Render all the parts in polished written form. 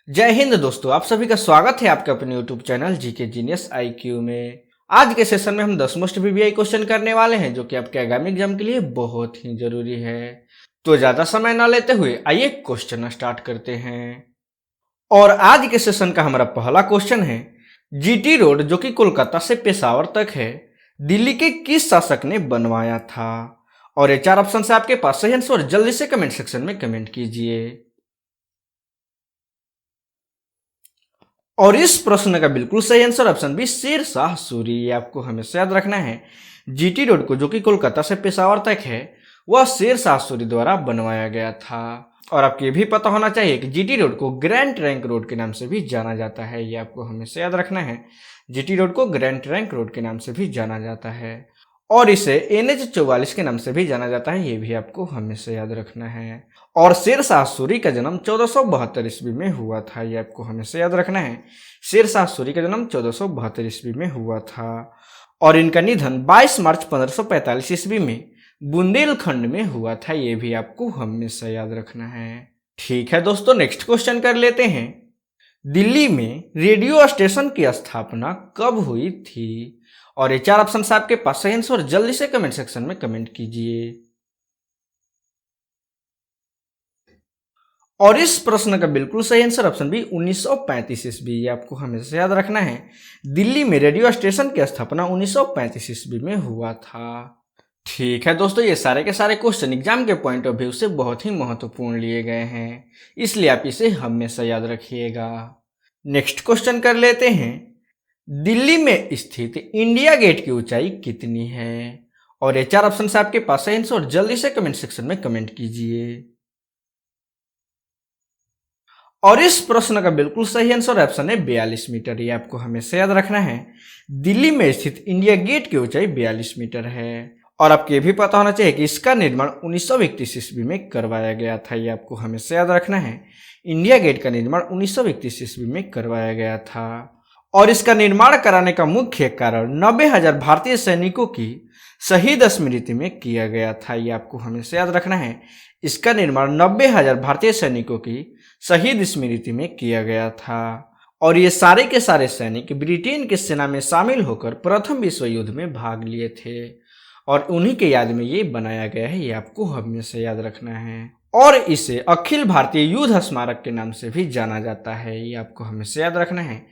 जय हिंद दोस्तों, आप सभी का स्वागत है आपके अपने YouTube channel GK genius IQ में। आज के सेशन में हम 10 मोस्ट वीवीआई क्वेश्चन करने वाले हैं जो कि आपके आगामी एग्जाम के लिए बहुत ही जरूरी है। तो ज्यादा समय ना लेते हुए आइए क्वेश्चन स्टार्ट करते हैं। और आज के सेशन का हमारा पहला क्वेश्चन है, जीटी रोड जो कि कोलकाता से पेशावर तक है, दिल्ली के किस शासक ने बनवाया था? और ये 4 ऑप्शन है आपके पास, सही आंसर जल्दी से कमेंट सेक्शन में कमेंट कीजिए। और इस प्रश्न का बिल्कुल सही answer option B, Sher Shah Suri. ये आपको हमेशा याद रखना है। जीटी रोड को जो कि कोलकाता से पेशावर तक है, वह शेर शाह सूरी द्वारा बनवाया गया था। और आपको ये भी पता होना चाहिए कि जीटी रोड को ग्रैंड ट्रंक रोड के नाम से भी जाना जाता है। ये आपको हमेशा याद रखना है। जीटी रोड को ग्रैंड ट्रंक रोड के नाम से भी जाना जाता है और इसे NH 44 के नाम से भी जाना जाता है। ये भी आपको हमेशा याद रखना है। और शेर शाह सूरी का जन्म 1472 ईस्वी में हुआ था। ये आपको हमेशा याद रखना है। शेर शाह सूरी का जन्म 1472 ईस्वी में हुआ था और इनका निधन 22 मार्च 1545 ईस्वी में बुंदेलखंड में हुआ था। ये भी आपको हमेशा याद रखना है। ठीक है दोस्तों, नेक्स्ट क्वेश्चन कर लेते हैं। दिल्ली में रेडियो स्टेशन की स्थापना कब हुई थी? और ये 4 ऑप्शन आपके पास, सही आंसर जल्दी से कमेंट सेक्शन में कमेंट कीजिए। और इस प्रश्न का बिल्कुल सही आंसर ऑप्शन बी, 1935 ईस्वी। ये आपको हमेशा याद रखना है। दिल्ली में रेडियो स्टेशन की स्थापना 1935 ईस्वी में हुआ था। ठीक है दोस्तों, ये सारे के सारे क्वेश्चन एग्जाम के पॉइंट ऑफ व्यू से बहुत ही महत्वपूर्ण लिए गए हैं, इसलिए आप इसे हमेशा याद रखिएगा। नेक्स्ट क्वेश्चन कर लेते हैं। दिल्ली में स्थित इंडिया गेट की ऊंचाई कितनी है? और ये 4 ऑप्शन आपके पास, सही आंसर जल्दी से कमेंट सेक्शन में कमेंट कीजिए। और इस प्रश्न का बिल्कुल सही आंसर ऑप्शन है 42 मीटर। ये आपको हमेशा याद रखना है। दिल्ली में स्थित इंडिया गेट की ऊंचाई 42 मीटर है। और आपको ये भी पता होना चाहिए कि इसका निर्माण 1931 ईस्वी में करवाया गया था। ये आपको हमेशा याद रखना है। इंडिया गेट का निर्माण 1931 ईस्वी में करवाया गया था और इसका निर्माण कराने का मुख्य कारण 90,000 भारतीय सैनिकों की शहीद स्मृति में किया गया था। ये आपको हमेशा याद रखना है। इसका निर्माण 90,000 भारतीय सैनिकों की शहीद स्मृति में किया गया था और ये सारे के सारे सैनिक ब्रिटेन की सेना में शामिल होकर प्रथम विश्व युद्ध में भाग लिए थे और उन्हीं के याद में ये बनाया गया है। ये आपको हमेशा याद रखना है। और इसे अखिल भारतीय युद्ध स्मारक के नाम से भी जाना जाता है। ये आपको हमेशा याद रखना है।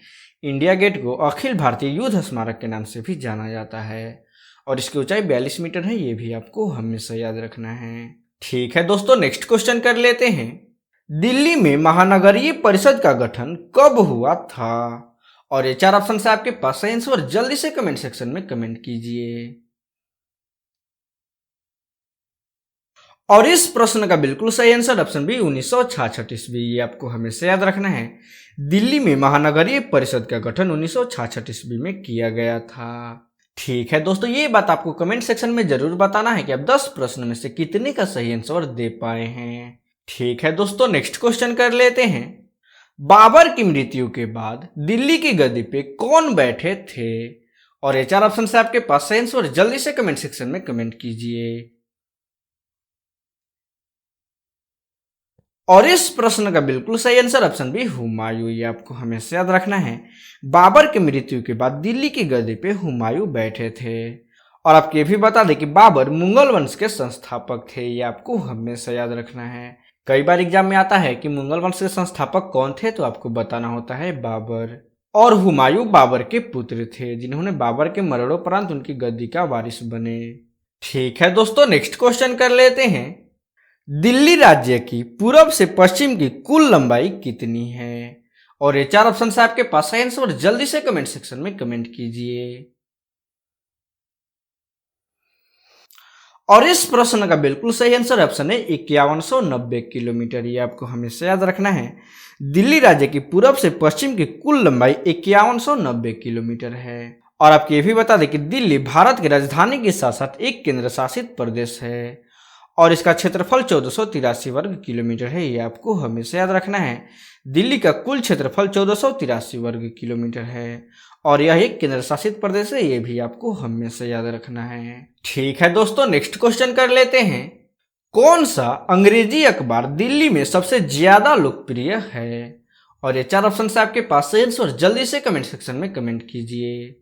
इंडिया गेट को अखिल भारतीय युद्ध स्मारक के नाम से भी जाना जाता है और इसकी ऊंचाई 42 मीटर है। ये भी आपको हमेशा याद रखना है। ठीक है दोस्तों, नेक्स्ट क्वेश्चन कर लेते हैं। दिल्ली में महानगरीय परिषद का गठन कब हुआ था? और ये 4 ऑप्शन है आपके पास, सही आंसर जल्दी से कमेंट सेक्शन में कमेंट कीजिए। और इस प्रश्न का बिल्कुल सही आंसर ऑप्शन बी, 1966 ईस्वी। ये आपको हमेशा याद रखना है। दिल्ली में महानगरीय परिषद का गठन 1966 ईस्वी में किया गया था। ठीक है दोस्तों, ये बात आपको कमेंट सेक्शन में जरूर बताना है कि आप 10 प्रश्न में से कितने का सही आंसर दे पाए हैं। ठीक है दोस्तों, नेक्स्ट क्वेश्चन कर लेते हैं। बाबर की मृत्यु के बाद दिल्ली की गद्दी पे कौन बैठे थे? और ये 4 ऑप्शन है आपके पास, सही आंसर जल्दी से कमेंट सेक्शन में कमेंट कीजिए। और इस प्रश्न का बिल्कुल सही आंसर ऑप्शन बी, हुमायूं। ये आपको हमेशा याद रखना है। बाबर की मृत्यु के बाद दिल्ली की गद्दी पे हुमायूं बैठे थे। और आपको ये भी बता दें कि बाबर मुगल वंश के संस्थापक थे। ये आपको हमेशा याद रखना है। कई बार एग्जाम में आता है कि मुगल वंश के संस्थापक कौन थे, तो आपको बताना होता है बाबर। और हुमायूं बाबर के पुत्र थे जिन्होंने बाबर के मरणोपरांत उनकी गद्दी का वारिस बने। ठीक है दोस्तों, नेक्स्ट क्वेश्चन कर लेते हैं। दिल्ली राज्य की पूर्व से पश्चिम की कुल लंबाई कितनी है? और ये 4 ऑप्शन है आपके पास, सही आंसर जल्दी से कमेंट सेक्शन में कमेंट कीजिए। और इस प्रश्न का बिल्कुल सही आंसर ऑप्शन है 5190 किलोमीटर। ये आपको हमेशा याद रखना है। दिल्ली राज्य की पूर्व से पश्चिम की कुल लंबाई 5190 किलोमीटर है। और आपको ये भी बता दें कि दिल्ली भारत की राजधानी के साथ साथ एक केंद्र शासित प्रदेश है और इसका क्षेत्रफल 1483 वर्ग किलोमीटर है। ये आपको हमेशा याद रखना है। दिल्ली का कुल क्षेत्रफल 1483 वर्ग किलोमीटर है और यह एक केंद्र शासित प्रदेश है। ये भी आपको हमेशा याद रखना है। ठीक है दोस्तों, नेक्स्ट क्वेश्चन कर लेते हैं। कौन सा अंग्रेजी अखबार दिल्ली में सबसे ज्यादा लोकप्रिय है? और ये 4 ऑप्शन से आपके पास सही आंसर जल्दी से कमेंट सेक्शन में कमेंट कीजिए।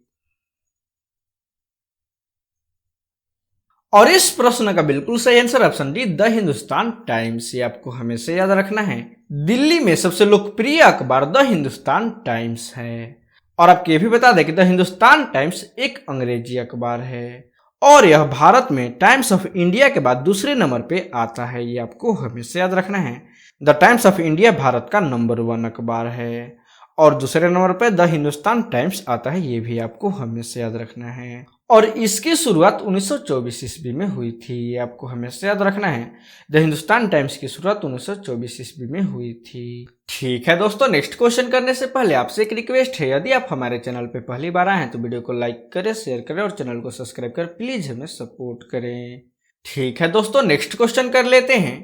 और इस प्रश्न का बिल्कुल सही answer option D the Hindustan times. ये आपको हमेशा याद रखना है, दिल्ली में सबसे लोकप्रिय अखबार द हिंदुस्तान टाइम्स है। और आपको ये भी बता दें कि द हिंदुस्तान टाइम्स एक अंग्रेजी अखबार है और यह भारत में टाइम्स ऑफ इंडिया के बाद दूसरे नंबर पे आता है। ये आपको हमेशा याद रखना है, the times of India Bharat का नंबर 1 अखबार है और दूसरे नंबर पे द हिंदुस्तान टाइम्स आता है। ये भी आपको हमेशा याद रखना है और इसकी शुरुआत 1924 ईस्वी में हुई थी। ये आपको हमेशा याद रखना है, द हिंदुस्तान टाइम्स की शुरुआत 1924 ईस्वी में हुई थी। ठीक है दोस्तों, नेक्स्ट क्वेश्चन करने से पहले आपसे एक रिक्वेस्ट है, यदि आप हमारे चैनल पे पहली बार आए हैं तो वीडियो को लाइक करें, शेयर करें और चैनल को सब्सक्राइब कर प्लीज हमें सपोर्ट करें। ठीक है दोस्तों, नेक्स्ट क्वेश्चन कर लेते हैं।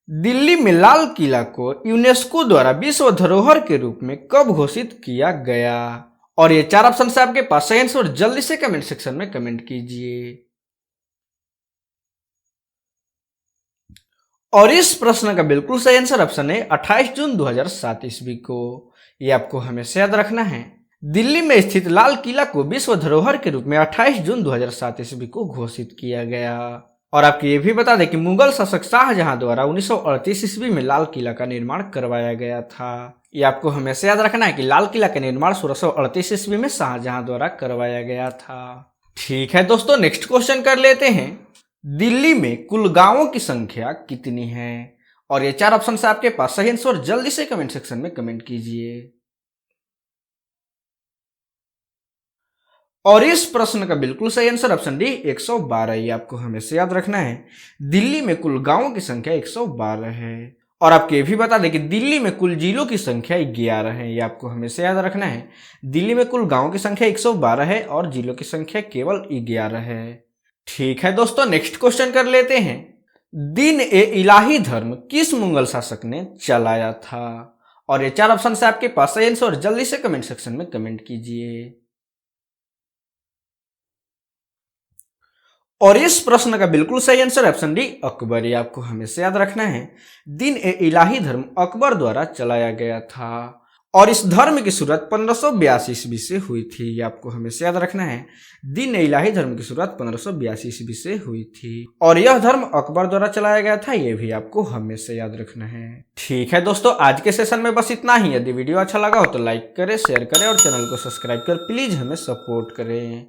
दिल्ली में लाल किला को यूनेस्को द्वारा विश्व धरोहर के रूप में कब घोषित किया गया? और ये 4 ऑप्शन से आपके पास सही आंसर जल्दी से कमेंट सेक्शन में कमेंट कीजिए। और इस प्रश्न का बिल्कुल सही आंसर ऑप्शन है 28 जून 2007 ईस्वी को। ये आपको हमेशा याद रखना है, दिल्ली में स्थित लाल किला को विश्व धरोहर के रूप में 28 जून 2007 ईस्वी को घोषित किया गया। और आपको ये भी बता दें कि मुगल शासक शाहजहां द्वारा 1938 ईस्वी में लाल किला का निर्माण करवाया गया था। ये आपको हमेशा याद रखना है कि लाल किला का निर्माण 1638 ईस्वी में शाहजहां द्वारा करवाया गया था। ठीक है दोस्तों, नेक्स्ट क्वेश्चन कर लेते हैं। दिल्ली में कुल गांवों की संख्या कितनी है? और ये 4 ऑप्शन से आपके पास सही आंसर जल्दी से कमेंट सेक्शन में कमेंट कीजिए। और इस प्रश्न का बिल्कुल सही आंसर ऑप्शन डी 112। ये आपको हमेशा याद रखना है, दिल्ली में कुल गांवों की संख्या 112 है। और आपको ये भी बता दें कि दिल्ली में कुल जिलों की संख्या 11 है। ये आपको हमेशा याद रखना है, दिल्ली में कुल गांवों की संख्या 112 है और जिलों की संख्या केवल 11 है। ठीक है दोस्तों, नेक्स्ट क्वेश्चन कर लेते हैं। दिन ए इलाही धर्म किस मुगल शासक ने चलाया था? और ये 4 ऑप्शन से आपके पास सही आंसर जल्दी से कमेंट सेक्शन में कमेंट कीजिए। और इस प्रश्न का बिल्कुल सही आंसर ऑप्शन डी अकबर। ये आपको हमेशा याद रखना है, दिन ए इलाही धर्म अकबर द्वारा चलाया गया था और इस धर्म की शुरुआत 1582 ईस्वी से हुई थी। ये आपको हमेशा याद रखना है, दिन ए इलाही धर्म की शुरुआत 1582 ईस्वी से हुई थी और यह धर्म अकबर द्वारा चलाया गया था। ये भी आपको हमेशा याद रखना है। ठीक है दोस्तों, आज के सेशन में बस इतना ही। यदि वीडियो अच्छा लगा हो तो लाइक करें, शेयर करें और चैनल को सब्सक्राइब कर प्लीज हमें सपोर्ट करें।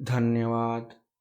धन्यवाद।